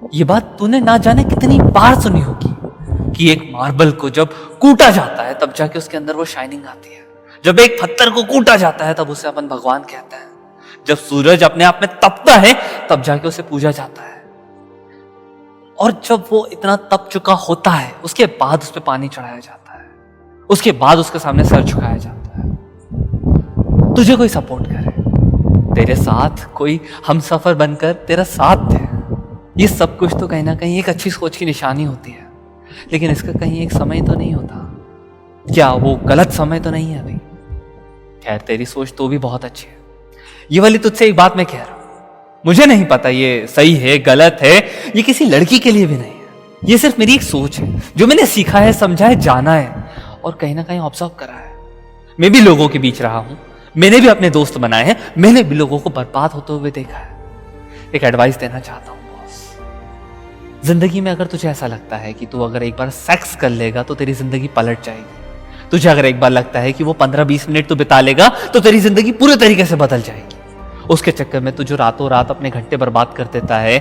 ये बात तूने ना जाने कितनी बार सुनी होगी कि एक मार्बल को जब कूटा जाता है तब जाके उसके अंदर वो शाइनिंग आती है। जब एक पत्थर को कूटा जाता है तब उसे अपन भगवान कहते हैं। जब सूरज अपने आप में तपता है तब जाके उसे पूजा जाता है। और जब वो इतना तप चुका होता है उसके बाद उस पर पानी चढ़ाया जाता है, उसके बाद उसके सामने सर झुकाया जाता है। तुझे कोई सपोर्ट करे, तेरे साथ कोई हमसफर बनकर तेरा साथ दे, ये सब कुछ तो कहीं ना कहीं एक अच्छी सोच की निशानी होती है। लेकिन इसका कहीं एक समय तो नहीं होता? क्या वो गलत समय तो नहीं है अभी? खैर, तेरी सोच तो भी बहुत अच्छी है। ये वाली तुझसे एक बात मैं कह रहा हूं, मुझे नहीं पता ये सही है गलत है, ये किसी लड़की के लिए भी नहीं है। ये सिर्फ मेरी एक सोच है जो मैंने सीखा है, समझा है, जाना है और कहीं ना कहीं ऑब्जर्व करा है। मैं भी लोगों के बीच रहा हूं, मैंने भी अपने दोस्त बनाए हैं, मैंने भी लोगों को बर्बाद होते हुए देखा है। एक एडवाइस देना चाहता हूं बॉस, जिंदगी में अगर तुझे ऐसा लगता है कि तू अगर एक बार सेक्स कर लेगा तो तेरी जिंदगी पलट जाएगी, तुझे अगर एक बार लगता है कि वो 15-20 मिनट तू बिता लेगा तो तेरी जिंदगी पूरे तरीके से बदल जाएगी, उसके चक्कर में तू जो रातों रात अपने घंटे बर्बाद कर देता है।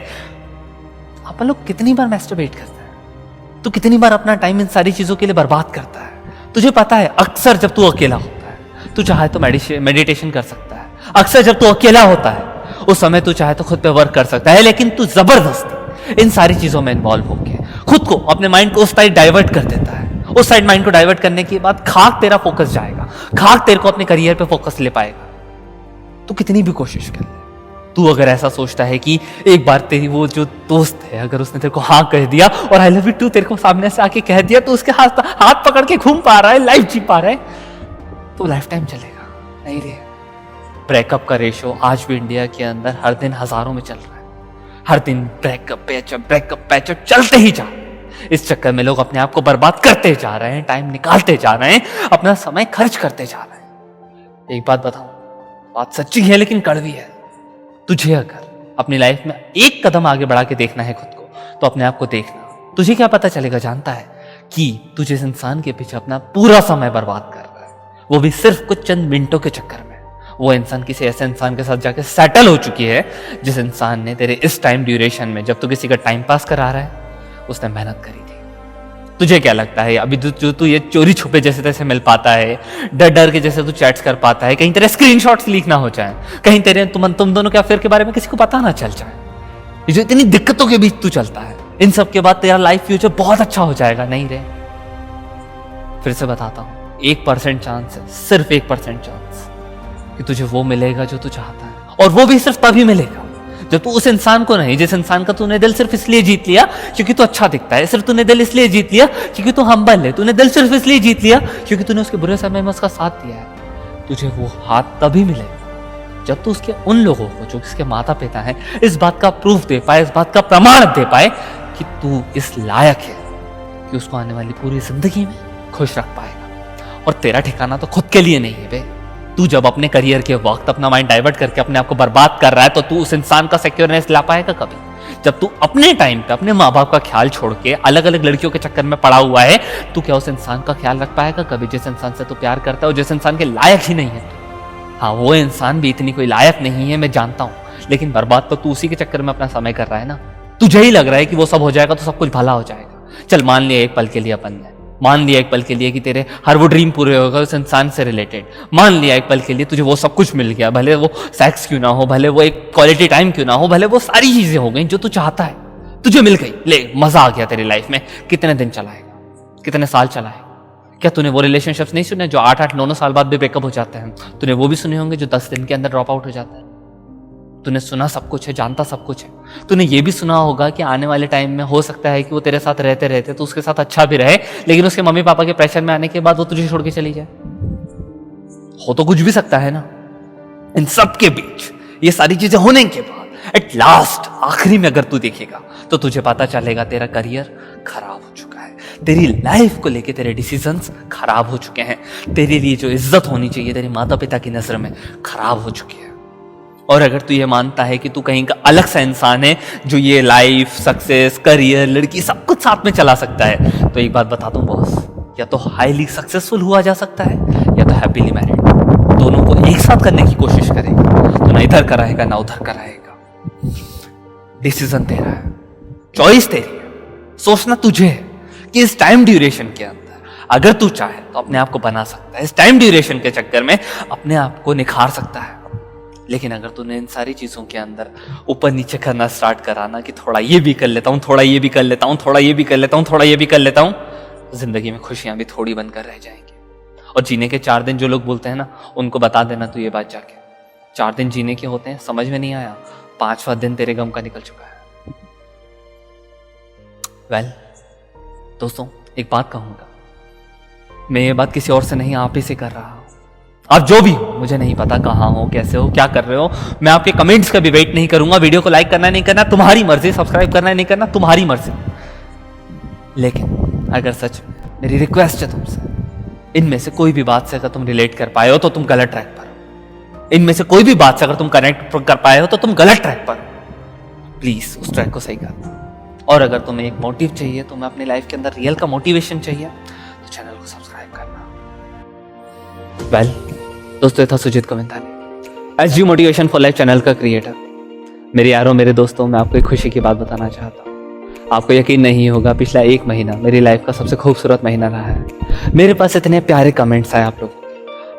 अपन लोग कितनी बार मैस्टरबेट करते हैं, तू कितनी बार अपना टाइम इन सारी चीजों के लिए बर्बाद करता है। तुझे पता है अक्सर जब तू अकेला होता है तू चाहे तो मेडिटेशन कर सकता है, अक्सर जब तू अकेला होता है उस समय तू चाहे तो खुद पे वर्क कर सकता है, लेकिन तू जबरदस्ती इन सारी चीजों में इन्वॉल्व होकर खुद को, अपने माइंड को उस साइड डाइवर्ट कर देता है। उस साइड माइंड को डाइवर्ट करने के बाद खाक तेरा फोकस जाएगा, खाक तेरे को अपने करियर पे फोकस ले पाएगा। तू कितनी भी कोशिश कर ले, तू अगर ऐसा सोचता है कि एक बार तेरी वो जो दोस्त है अगर उसने तेरे को हाँ कह दिया और आई लव यू टू तेरे को सामने से आके कह दिया तो उसके हाथ पकड़ के घूम पा रहा है, लाइफ जी पा रहा है, तो लाइफ टाइम चलेगा नहीं रे। ब्रेकअप का रेशो आज भी इंडिया के अंदर हर दिन हजारों में चल रहा है। हर दिन ब्रेकअप पैचअप चलते ही जा। इस चक्कर में लोग अपने आप को बर्बाद करते जा रहे हैं, टाइम निकालते जा रहे हैं, अपना समय खर्च करते जा रहे हैं। एक बात बताऊं, बात सच्ची है लेकिन कड़वी है। तुझे अगर अपनी लाइफ में एक कदम आगे बढ़ा के देखना है खुद को तो अपने आप को देखना। तुझे क्या पता चलेगा जानता है कि तू जिस इंसान के पीछे अपना पूरा समय बर्बाद कर रहा है वो भी सिर्फ कुछ चंद मिनटों के चक्कर में, वो इंसान किसी ऐसे इंसान के साथ जाके सेटल हो चुकी है जिस इंसान ने तेरे इस टाइम ड्यूरेशन में जब तू किसी का टाइम पास करा रहा है उसने मेहनत करी थी। तुझे क्या लगता है अभी जो तू ये चोरी छुपे जैसे तैसे मिल पाता है, डर डर के जैसे तू चैट्स कर पाता है, कहीं तेरे स्क्रीनशॉट्स लीक ना हो जाए, कहीं तेरे तुम दोनों के अफेयर के बारे में किसी को पता ना चल जाए, ये जो इतनी दिक्कतों के बीच तू चलता है, इन सब के बाद तेरा लाइफ फ्यूचर बहुत अच्छा हो जाएगा नहीं रे। फिर से बताता हूं, 1% चांस है, सिर्फ 1% चांस कि तुझे वो मिलेगा जो तू चाहता है, और वो भी सिर्फ तभी मिलेगा जब तू उस इंसान को नहीं, जिस इंसान का तूने दिल सिर्फ इसलिए जीत लिया क्योंकि तू अच्छा दिखता है, सिर्फ तूने दिल इसलिए जीत लिया क्योंकि तू हम्बल है, तूने दिल सिर्फ इसलिए जीत लिया क्योंकि तूने उसके बुरे समय में उसका साथ दिया है। तुझे वो हाथ तभी मिलेगा जब तू उसके उन लोगों को जो उसके माता पिता हैं इस बात का प्रूफ दे पाए, इस बात का प्रमाण दे पाए कि तू इस लायक है कि उसको आने वाली पूरी जिंदगी में खुश रख पाएगा। और तेरा ठिकाना तो खुद के लिए नहीं है बे। तू जब अपने करियर के वक्त अपना माइंड डाइवर्ट करके अपने आप को बर्बाद कर रहा है तो तू उस इंसान का सिक्योरनेस ला पाएगा कभी? जब तू अपने टाइम पे अपने माँ बाप का ख्याल छोड़ के अलग अलग लड़कियों के चक्कर में पड़ा हुआ है, तू क्या उस इंसान का ख्याल रख पाएगा कभी जिस इंसान से तू प्यार करता है और जिस इंसान के लायक ही नहीं है? हाँ, वो इंसान भी इतनी कोई लायक नहीं है, मैं जानता हूँ, लेकिन बर्बाद तो तू उसी के चक्कर में अपना समय कर रहा है ना। तुझे ही लग रहा है कि वो सब हो जाएगा तो सब कुछ भला हो जाएगा। चल मान लिया एक पल के लिए अपन ने, मान लिया एक पल के लिए कि तेरे हर वो ड्रीम पूरे हो गए उस इंसान से रिलेटेड, मान लिया एक पल के लिए तुझे वो सब कुछ मिल गया, भले वो सेक्स क्यों ना हो, भले वो एक क्वालिटी टाइम क्यों ना हो, भले वो सारी चीजें हो गई जो तू चाहता है, तुझे मिल गई, ले मजा आ गया तेरी लाइफ में। कितने दिन चलाएगा, कितने साल चलाएगा? क्या तूने वो रिलेशनशिप्स नहीं सुने जो 8-8, 9-9 साल बाद भी ब्रेकअप हो जाते हैं? तूने वो भी सुने होंगे जो 10 दिन के अंदर ड्रॉप आउट हो जाता है? तूने सुना सब कुछ है, जानता सब कुछ है। तूने ये भी सुना होगा कि आने वाले टाइम में हो सकता है कि वो तेरे साथ रहते रहते तो उसके साथ अच्छा भी रहे, लेकिन उसके मम्मी पापा के प्रेशर में आने के बाद वो तुझे छोड़ के चली जाए। हो तो कुछ भी सकता है ना। इन सब के बीच ये सारी चीजें होने के बाद एट लास्ट आखिरी में अगर तू देखेगा तो तुझे पता चलेगा तेरा करियर खराब हो चुका है, तेरी लाइफ को लेके तेरे डिसीजंस खराब हो चुके हैं, तेरे लिए जो इज्जत होनी चाहिए तेरे माता पिता की नजर में खराब हो चुकी है। और अगर तू ये मानता है कि तू कहीं का अलग सा इंसान है जो ये लाइफ, सक्सेस, करियर, लड़की सब कुछ साथ में चला सकता है, तो एक बात बता दूं बॉस, या तो हाईली सक्सेसफुल हुआ जा सकता है या तो हैप्पीली मैरिड। दोनों को एक साथ करने की कोशिश करेगा तो ना इधर कराएगा ना उधर कराएगा। डिसीजन तेरा है, चॉइस तेरी है, सोचना तुझे है कि इस टाइम ड्यूरेशन के अंदर अगर तू चाहे तो अपने आप को बना सकता है, इस टाइम ड्यूरेशन के चक्कर में अपने आप को निखार सकता है। लेकिन अगर तूने इन सारी चीजों के अंदर ऊपर नीचे करना स्टार्ट करा ना कि थोड़ा ये भी कर लेता हूं, थोड़ा ये भी कर लेता हूं, थोड़ा ये भी कर लेता हूं, थोड़ा ये भी कर लेता हूं, तो जिंदगी में खुशियां भी थोड़ी बनकर रह जाएंगी। और जीने के 4 दिन जो लोग बोलते हैं ना, उनको बता देना तू ये बात जाके, 4 दिन जीने के होते हैं, समझ में नहीं आया, 5वां दिन तेरे गम का निकल चुका है। वेल दोस्तों, एक बात कहूंगा, मैं ये बात किसी और से नहीं, आप ही से कर रहा हूं। आप जो भी हो, मुझे नहीं पता कहाँ हो, कैसे हो, क्या कर रहे हो, मैं आपके कमेंट्स का भी वेट नहीं करूंगा। वीडियो को लाइक करना नहीं करना तुम्हारी मर्जी, सब्सक्राइब करना नहीं करना तुम्हारी मर्जी। लेकिन अगर सच में मेरी रिक्वेस्ट है तुमसे, इनमें से कोई भी बात से अगर तुम रिलेट कर पाए हो तो तुम गलत ट्रैक पर हो। इनमें से कोई भी बात से अगर तुम कनेक्ट कर पाए हो तो तुम गलत ट्रैक पर हो। प्लीज उस ट्रैक को सही करना। और अगर तुम्हें एक मोटिव चाहिए, तुम्हें अपनी लाइफ के अंदर रियल का मोटिवेशन चाहिए, तो चैनल को सब्सक्राइब करना। वेल दोस्तों, ये था Sujeet Govindani, SG motivation for life channel का क्रिएटर। मेरे यारों, मेरे दोस्तों, मैं आपको एक खुशी की बात बताना चाहता हूँ। आपको यकीन नहीं होगा, पिछला 1 महीना मेरी लाइफ का सबसे खूबसूरत महीना रहा है। मेरे पास इतने प्यारे कमेंट्स आए आप लोग,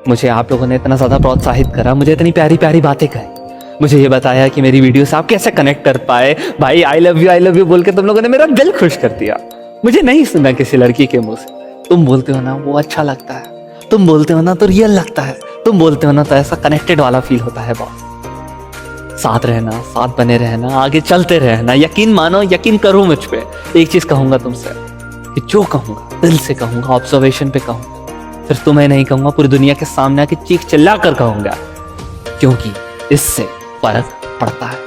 मुझे आप लोगों ने इतना ज़्यादा प्रोत्साहित करा, मुझे इतनी प्यारी प्यारी बातें कही, मुझे ये बताया कि मेरी वीडियो से आप कैसे कनेक्ट कर पाए। भाई आई लव यू बोल के तुम लोगों ने मेरा दिल खुश कर दिया। मुझे नहीं सुना किसी लड़की के मुंह से, तुम बोलते हो ना वो अच्छा लगता है, तुम बोलते हो ना तो रियल लगता है, तुम बोलते हो ना तो ऐसा कनेक्टेड वाला फील होता है। बहुत साथ रहना, साथ बने रहना, आगे चलते रहना। यकीन मानो, यकीन करो मुझ पे। एक चीज कहूंगा तुमसे कि जो कहूंगा दिल से कहूंगा, ऑब्जर्वेशन पे कहूंगा, सिर्फ तुम्हें नहीं कहूंगा, पूरी दुनिया के सामने आके चीख चिल्ला कर कहूंगा, क्योंकि इससे फर्क पड़ता है।